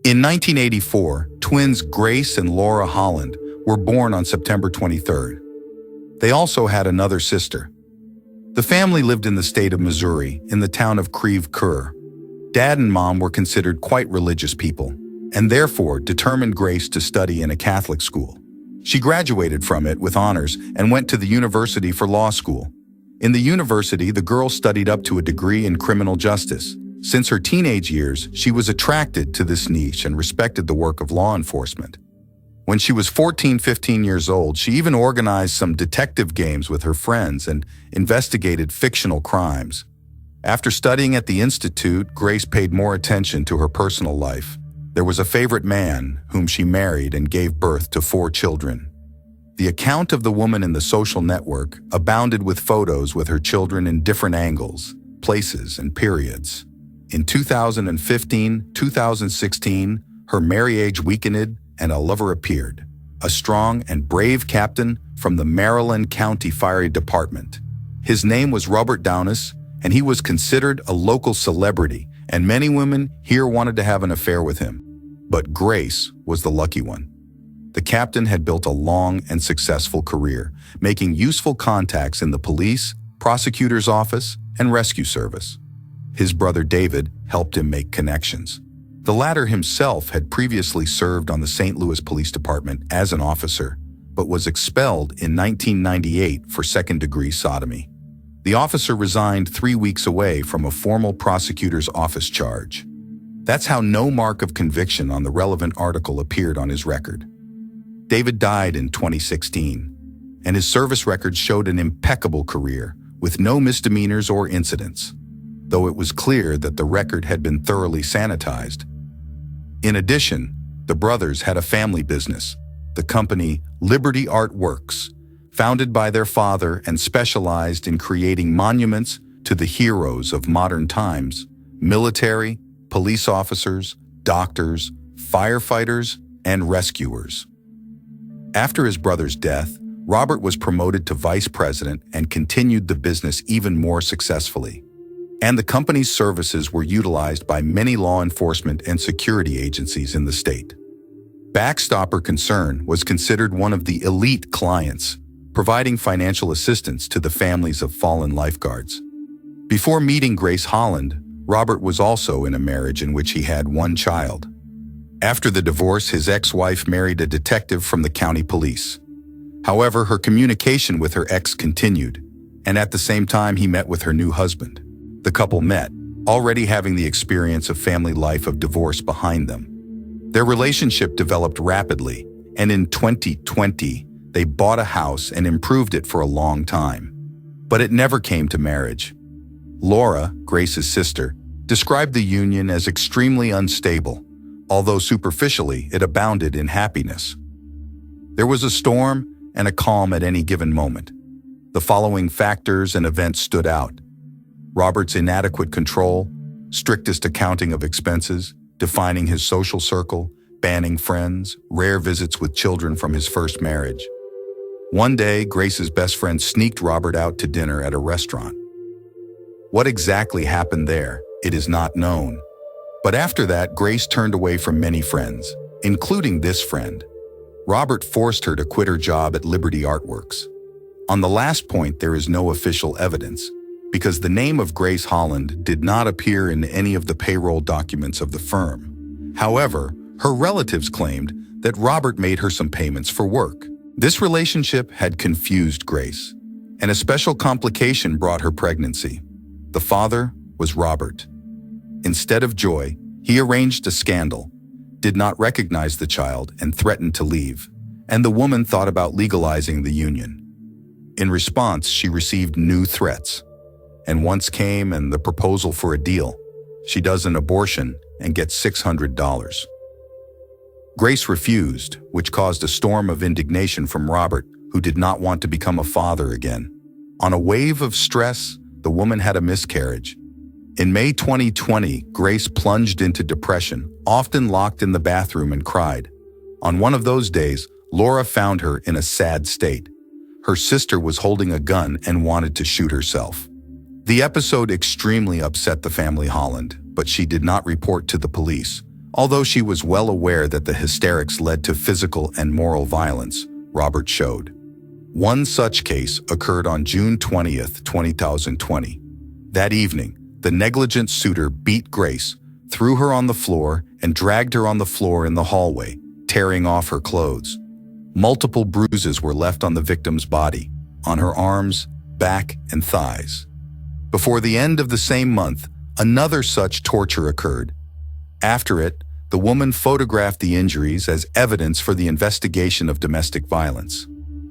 In 1984, twins Grace and Laura Holland were born on September 23rd. They also had another sister. The family lived in the state of Missouri, in the town of Creve Coeur. Dad and Mom were considered quite religious people, and therefore determined Grace to study in a Catholic school. She graduated from it with honors and went to the university for law school. In the university, the girl studied up to a degree in criminal justice. Since her teenage years, she was attracted to this niche and respected the work of law enforcement. When she was 15 years old, she even organized some detective games with her friends and investigated fictional crimes. After studying at the Institute, Grace paid more attention to her personal life. There was a favorite man whom she married and gave birth to 4 children. The account of the woman in the social network abounded with photos with her children in different angles, places, and periods. In 2015, 2016, her marriage weakened and a lover appeared, a strong and brave captain from the Maryland County Fire Department. His name was Robert Downes, and he was considered a local celebrity, and many women here wanted to have an affair with him. But Grace was the lucky one. The captain had built a long and successful career, making useful contacts in the police, prosecutor's office, and rescue service. His brother David helped him make connections. The latter himself had previously served on the St. Louis Police Department as an officer, but was expelled in 1998 for second-degree sodomy. The officer resigned 3 weeks away from a formal prosecutor's office charge. That's how no mark of conviction on the relevant article appeared on his record. David died in 2016, and his service record showed an impeccable career, with no misdemeanors or incidents, though it was clear that the record had been thoroughly sanitized. In addition, the brothers had a family business, the company Liberty Art Works, founded by their father and specialized in creating monuments to the heroes of modern times: military, police officers, doctors, firefighters, and rescuers. After his brother's death, Robert was promoted to vice president and continued the business even more successfully. And the company's services were utilized by many law enforcement and security agencies in the state. Backstopper Concern was considered one of the elite clients, providing financial assistance to the families of fallen lifeguards. Before meeting Grace Holland, Robert was also in a marriage in which he had 1 child. After the divorce, his ex-wife married a detective from the county police. However, her communication with her ex continued, and at the same time he met with her new husband. The couple met, already having the experience of family life of divorce behind them. Their relationship developed rapidly, and in 2020, they bought a house and improved it for a long time. But it never came to marriage. Laura, Grace's sister, described the union as extremely unstable, although superficially it abounded in happiness. There was a storm and a calm at any given moment. The following factors and events stood out: Robert's inadequate control, strictest accounting of expenses, defining his social circle, banning friends, rare visits with children from his first marriage. One day, Grace's best friend sneaked Robert out to dinner at a restaurant. What exactly happened there, it is not known. But after that, Grace turned away from many friends, including this friend. Robert forced her to quit her job at Liberty Art Works. On the last point, there is no official evidence, because the name of Grace Holland did not appear in any of the payroll documents of the firm. However, her relatives claimed that Robert made her some payments for work. This relationship had confused Grace, and a special complication brought her pregnancy. The father was Robert. Instead of joy, he arranged a scandal, did not recognize the child, and threatened to leave, and the woman thought about legalizing the union. In response, she received new threats. And once came and the proposal for a deal. She does an abortion and gets $600. Grace refused, which caused a storm of indignation from Robert, who did not want to become a father again. On a wave of stress, the woman had a miscarriage. In May 2020, Grace plunged into depression, often locked in the bathroom and cried. On one of those days, Laura found her in a sad state. Her sister was holding a gun and wanted to shoot herself. The episode extremely upset the family Holland, but she did not report to the police, Although she was well aware that the hysterics led to physical and moral violence, Robert showed. One such case occurred on June 20th, 2020. That evening, the negligent suitor beat Grace, threw her on the floor, and dragged her on the floor in the hallway, tearing off her clothes. Multiple bruises were left on the victim's body, on her arms, back, and thighs. Before the end of the same month, another such torture occurred. After it, the woman photographed the injuries as evidence for the investigation of domestic violence.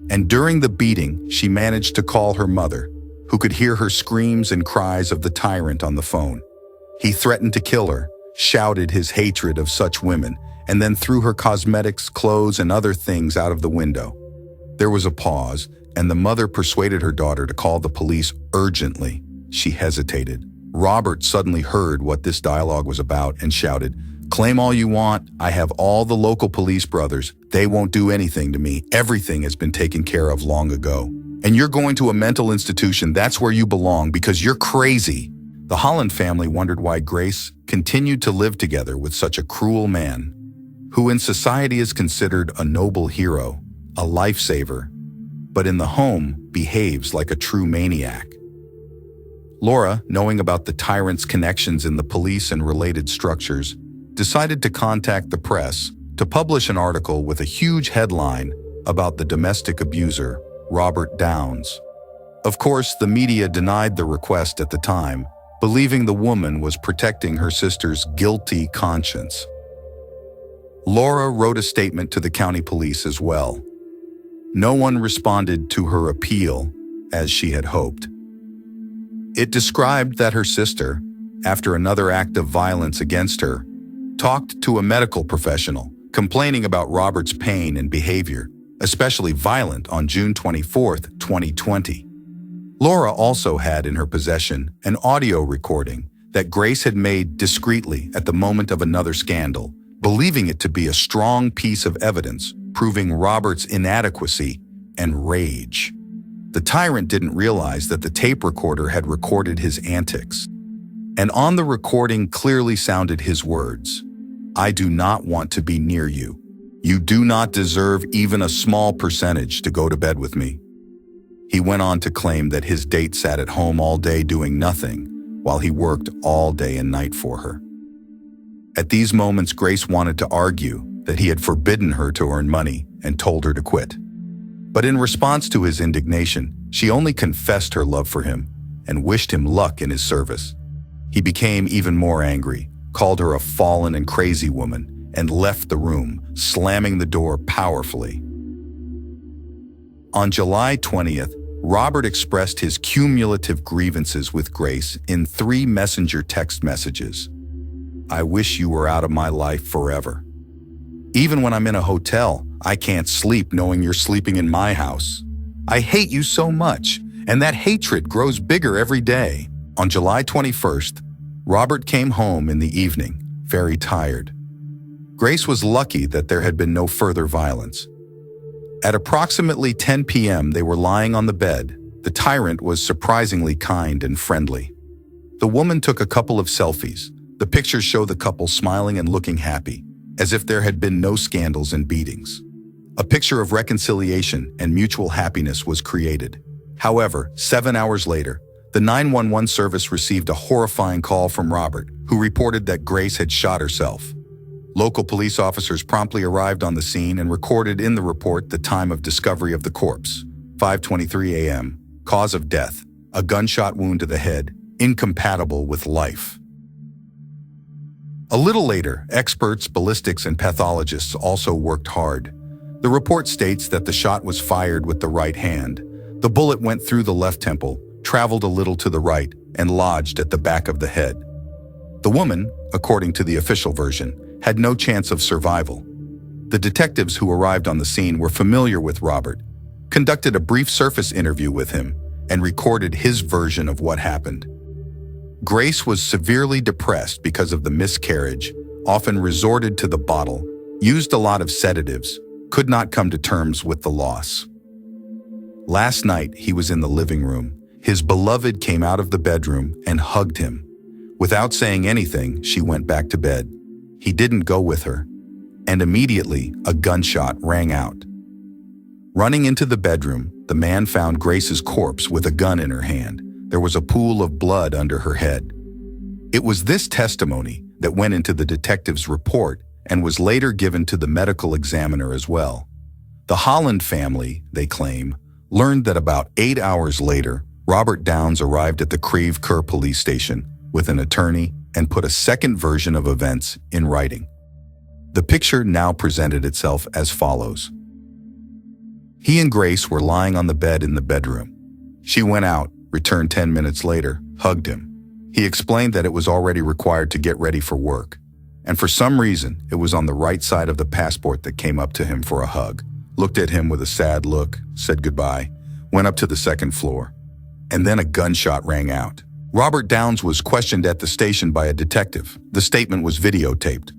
And during the beating, she managed to call her mother, who could hear her screams and cries of the tyrant on the phone. He threatened to kill her, shouted his hatred of such women, and then threw her cosmetics, clothes, and other things out of the window. There was a pause, and the mother persuaded her daughter to call the police urgently. She hesitated. Robert suddenly heard what this dialogue was about and shouted, "Claim all you want. I have all the local police brothers. They won't do anything to me. Everything has been taken care of long ago. And you're going to a mental institution. That's where you belong because you're crazy." The Holland family wondered why Grace continued to live together with such a cruel man, who in society is considered a noble hero, a lifesaver, but in the home behaves like a true maniac. Laura, knowing about the tyrant's connections in the police and related structures, decided to contact the press to publish an article with a huge headline about the domestic abuser, Robert Downs. Of course, the media denied the request at the time, believing the woman was protecting her sister's guilty conscience. Laura wrote a statement to the county police as well. No one responded to her appeal, as she had hoped. It described that her sister, after another act of violence against her, talked to a medical professional, complaining about Robert's pain and behavior, especially violent, on June 24th, 2020. Laura also had in her possession an audio recording that Grace had made discreetly at the moment of another scandal, believing it to be a strong piece of evidence proving Robert's inadequacy and rage. The tyrant didn't realize that the tape recorder had recorded his antics. And on the recording clearly sounded his words, "I do not want to be near you. You do not deserve even a small percentage to go to bed with me." He went on to claim that his date sat at home all day doing nothing, while he worked all day and night for her. At these moments, Grace wanted to argue that he had forbidden her to earn money and told her to quit. But in response to his indignation, she only confessed her love for him and wished him luck in his service. He became even more angry, called her a fallen and crazy woman, and left the room, slamming the door powerfully. On July 20th, Robert expressed his cumulative grievances with Grace in 3 messenger text messages. "I wish you were out of my life forever. Even when I'm in a hotel, I can't sleep knowing you're sleeping in my house. I hate you so much, and that hatred grows bigger every day." On July 21st, Robert came home in the evening, very tired. Grace was lucky that there had been no further violence. At approximately 10 p.m., they were lying on the bed. The tyrant was surprisingly kind and friendly. The woman took a couple of selfies. The pictures show the couple smiling and looking happy, as if there had been no scandals and beatings. A picture of reconciliation and mutual happiness was created. However, 7 hours later, the 911 service received a horrifying call from Robert, who reported that Grace had shot herself. Local police officers promptly arrived on the scene and recorded in the report the time of discovery of the corpse, 5:23 a.m., cause of death, a gunshot wound to the head, incompatible with life. A little later, experts, ballistics, and pathologists also worked hard. The report states that the shot was fired with the right hand. The bullet went through the left temple, traveled a little to the right, and lodged at the back of the head. The woman, according to the official version, had no chance of survival. The detectives who arrived on the scene were familiar with Robert, conducted a brief surface interview with him, and recorded his version of what happened. Grace was severely depressed because of the miscarriage, often resorted to the bottle, used a lot of sedatives, could not come to terms with the loss. Last night, he was in the living room. His beloved came out of the bedroom and hugged him. Without saying anything, she went back to bed. he didn't go with her, and immediately a gunshot rang out. Running into the bedroom, the man found Grace's corpse with a gun in her hand. There was a pool of blood under her head. It was this testimony that went into the detective's report and was later given to the medical examiner as well. The Holland family, they claim, learned that about 8 hours later, Robert Downs arrived at the Creve Coeur police station with an attorney and put a second version of events in writing. The picture now presented itself as follows. He and Grace were lying on the bed in the bedroom. She went out, returned 10 minutes later, hugged him. He explained that it was already required to get ready for work, and for some reason, it was on the right side of the passport that came up to him for a hug, looked at him with a sad look, said goodbye, went up to the second floor, and then a gunshot rang out. Robert Downs was questioned at the station by a detective. The statement was videotaped.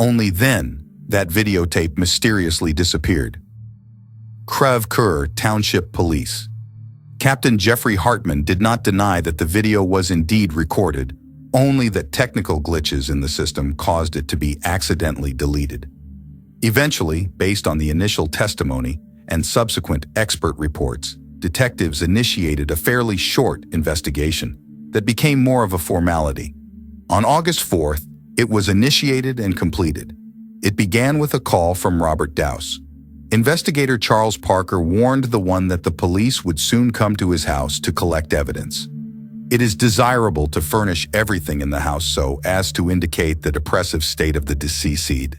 Only then, that videotape mysteriously disappeared. Creve Coeur Township Police. Captain Jeffrey Hartman did not deny that the video was indeed recorded, only that technical glitches in the system caused it to be accidentally deleted. Eventually, based on the initial testimony and subsequent expert reports, detectives initiated a fairly short investigation that became more of a formality. On August 4th, it was initiated and completed. It began with a call from Robert Dowse. Investigator Charles Parker warned the one that the police would soon come to his house to collect evidence. It is desirable to furnish everything in the house so as to indicate the depressive state of the deceased,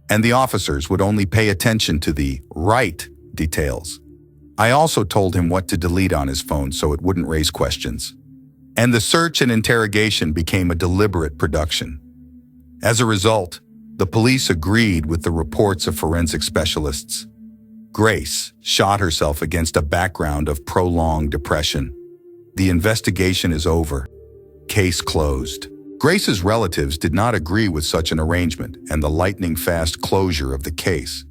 and the officers would only pay attention to the right details. I also told him what to delete on his phone so it wouldn't raise questions. And the search and interrogation became a deliberate production. As a result, the police agreed with the reports of forensic specialists. Grace shot herself against a background of prolonged depression. The investigation is over. Case closed. Grace's relatives did not agree with such an arrangement and the lightning-fast closure of the case.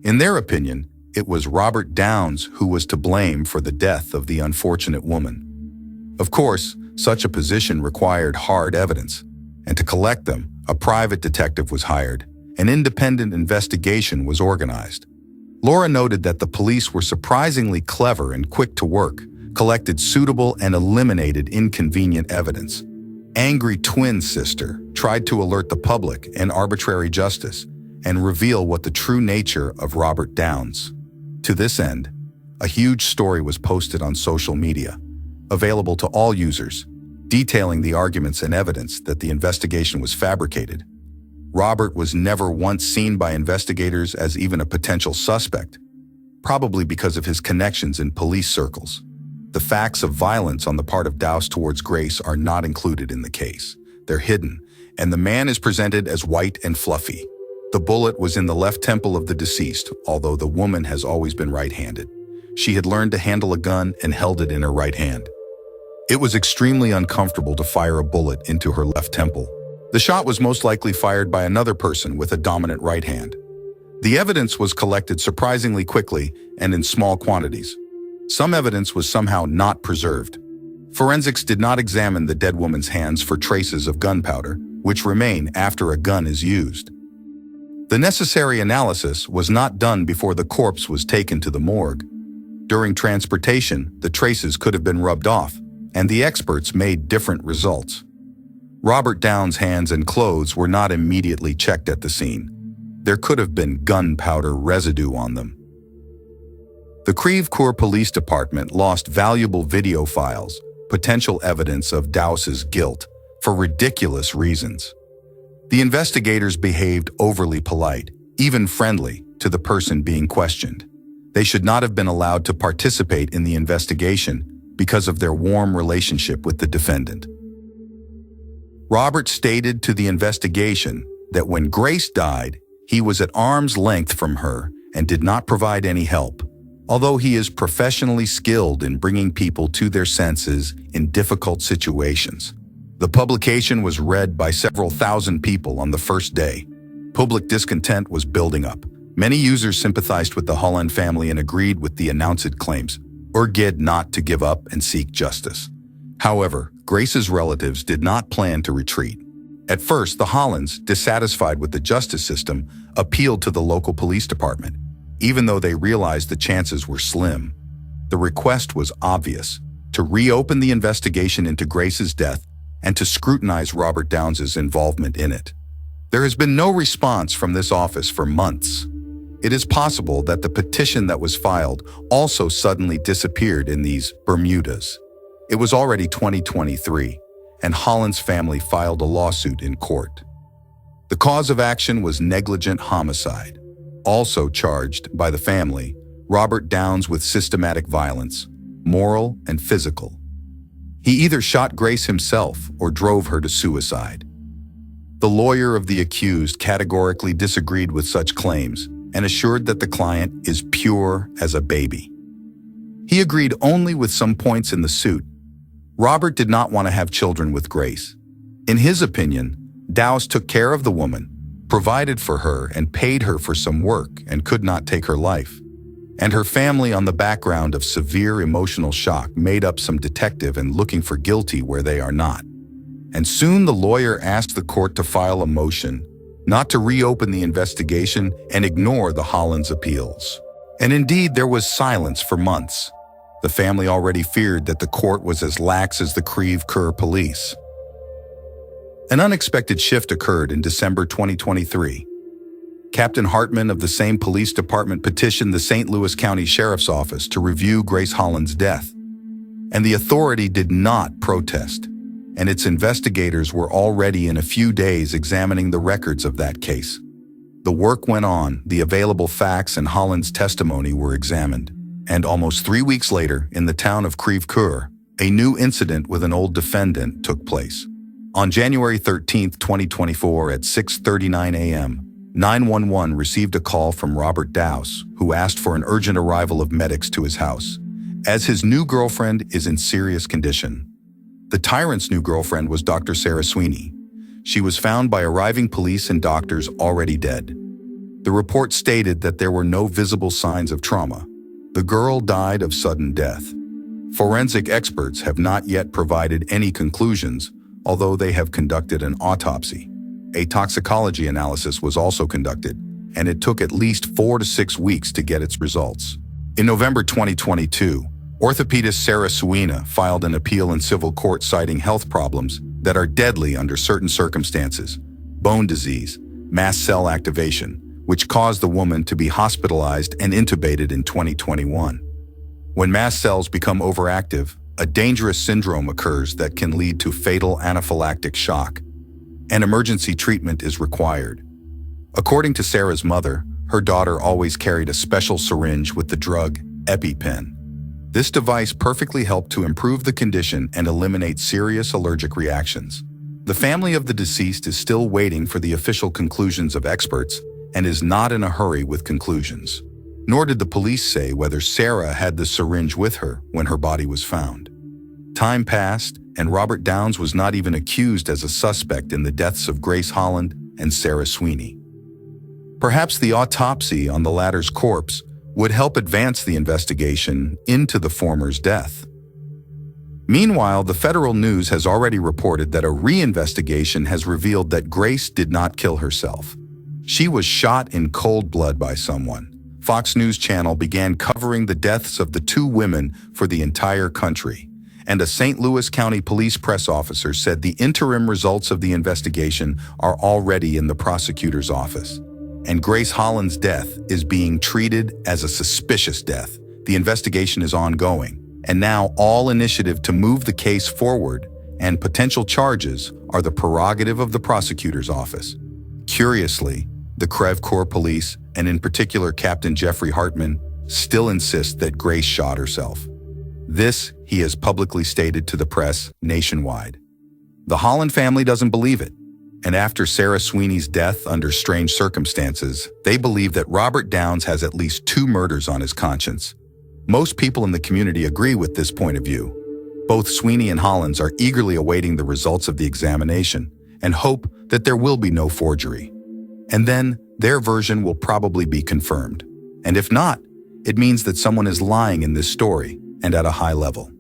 In their opinion, it was Robert Downs who was to blame for the death of the unfortunate woman. Of course, such a position required hard evidence, and to collect them, a private detective was hired. An independent investigation was organized. Laura noted that the police were surprisingly clever and quick to work, collected suitable and eliminated inconvenient evidence. Angry twin sister tried to alert the public and arbitrary justice and reveal what the true nature of Robert Downs. To this end, a huge story was posted on social media, available to all users, detailing the arguments and evidence that the investigation was fabricated. Robert was never once seen by investigators as even a potential suspect, probably because of his connections in police circles. The facts of violence on the part of Dowse towards Grace are not included in the case. They're hidden, and the man is presented as white and fluffy. The bullet was in the left temple of the deceased, although the woman has always been right-handed. She had learned to handle a gun and held it in her right hand. It was extremely uncomfortable to fire a bullet into her left temple. The shot was most likely fired by another person with a dominant right hand. The evidence was collected surprisingly quickly and in small quantities. Some evidence was somehow not preserved. Forensics did not examine the dead woman's hands for traces of gunpowder, which remain after a gun is used. The necessary analysis was not done before the corpse was taken to the morgue. During transportation, the traces could have been rubbed off, and the experts made different results. Robert Downs' hands and clothes were not immediately checked at the scene. There could have been gunpowder residue on them. The Creve Coeur Police Department lost valuable video files, potential evidence of Dowse's guilt, for ridiculous reasons. The investigators behaved overly polite, even friendly, to the person being questioned. They should not have been allowed to participate in the investigation because of their warm relationship with the defendant. Robert stated to the investigation that when Grace died, he was at arm's length from her and did not provide any help, although he is professionally skilled in bringing people to their senses in difficult situations. The publication was read by several thousand people on the first day. Public discontent was building up. Many users sympathized with the Holland family and agreed with the announced claims, urged not to give up and seek justice. However, Grace's relatives did not plan to retreat. At first, the Hollands, dissatisfied with the justice system, appealed to the local police department, even though they realized the chances were slim. The request was obvious: to reopen the investigation into Grace's death and to scrutinize Robert Downs' involvement in it. There has been no response from this office for months. It is possible that the petition that was filed also suddenly disappeared in these Bermudas. It was already 2023, and Holland's family filed a lawsuit in court. The cause of action was negligent homicide. Also charged by the family, Robert Downs with systematic violence, moral and physical. He either shot Grace himself or drove her to suicide. The lawyer of the accused categorically disagreed with such claims and assured that the client is pure as a baby. He agreed only with some points in the suit. Robert did not want to have children with Grace. In his opinion, Downs took care of the woman, provided for her and paid her for some work and could not take her life. And her family, on the background of severe emotional shock, made up some detective and looking for guilty where they are not. And soon the lawyer asked the court to file a motion not to reopen the investigation and ignore the Hollands' appeals. And indeed, there was silence for months. The family already feared that the court was as lax as the Creve Coeur police. An unexpected shift occurred in December 2023. Captain Hartman of the same police department petitioned the St. Louis County Sheriff's Office to review Grace Holland's death. And the authority did not protest, and its investigators were already in a few days examining the records of that case. The work went on, the available facts and Holland's testimony were examined, and almost 3 weeks later, in the town of Creve Coeur, a new incident with an old defendant took place. On January 13, 2024 at 6:39 a.m., 911 received a call from Robert Downs, who asked for an urgent arrival of medics to his house, as his new girlfriend is in serious condition. The tyrant's new girlfriend was Dr. Sarah Sweeney. She was found by arriving police and doctors already dead. The report stated that there were no visible signs of trauma. The girl died of sudden death. Forensic experts have not yet provided any conclusions, although they have conducted an autopsy. A toxicology analysis was also conducted, and it took at least 4 to 6 weeks to get its results. In November 2022, orthopedist Sarah Sweeney filed an appeal in civil court citing health problems that are deadly under certain circumstances: bone disease, mast cell activation, which caused the woman to be hospitalized and intubated in 2021. When mast cells become overactive, a dangerous syndrome occurs that can lead to fatal anaphylactic shock. An emergency treatment is required. According to Sarah's mother, her daughter always carried a special syringe with the drug EpiPen. This device perfectly helped to improve the condition and eliminate serious allergic reactions. The family of the deceased is still waiting for the official conclusions of experts and is not in a hurry with conclusions. Nor did the police say whether Sarah had the syringe with her when her body was found. Time passed, and Robert Downs was not even accused as a suspect in the deaths of Grace Holland and Sarah Sweeney. Perhaps the autopsy on the latter's corpse would help advance the investigation into the former's death. Meanwhile, the federal news has already reported that a reinvestigation has revealed that Grace did not kill herself. She was shot in cold blood by someone. Fox News Channel began covering the deaths of the 2 women for the entire country, and a St. Louis County police press officer said the interim results of the investigation are already in the prosecutor's office. And Grace Holland's death is being treated as a suspicious death. The investigation is ongoing, and now all initiative to move the case forward and potential charges are the prerogative of the prosecutor's office. Curiously, the Creve Coeur police, and in particular Captain Jeffrey Hartman, still insist that Grace shot herself. This he has publicly stated to the press nationwide. The Holland family doesn't believe it, and after Sarah Sweeney's death under strange circumstances, they believe that Robert Downs has at least 2 murders on his conscience. Most people in the community agree with this point of view. Both Sweeney and Hollands are eagerly awaiting the results of the examination and hope that there will be no forgery. And then their version will probably be confirmed. And if not, it means that someone is lying in this story and at a high level.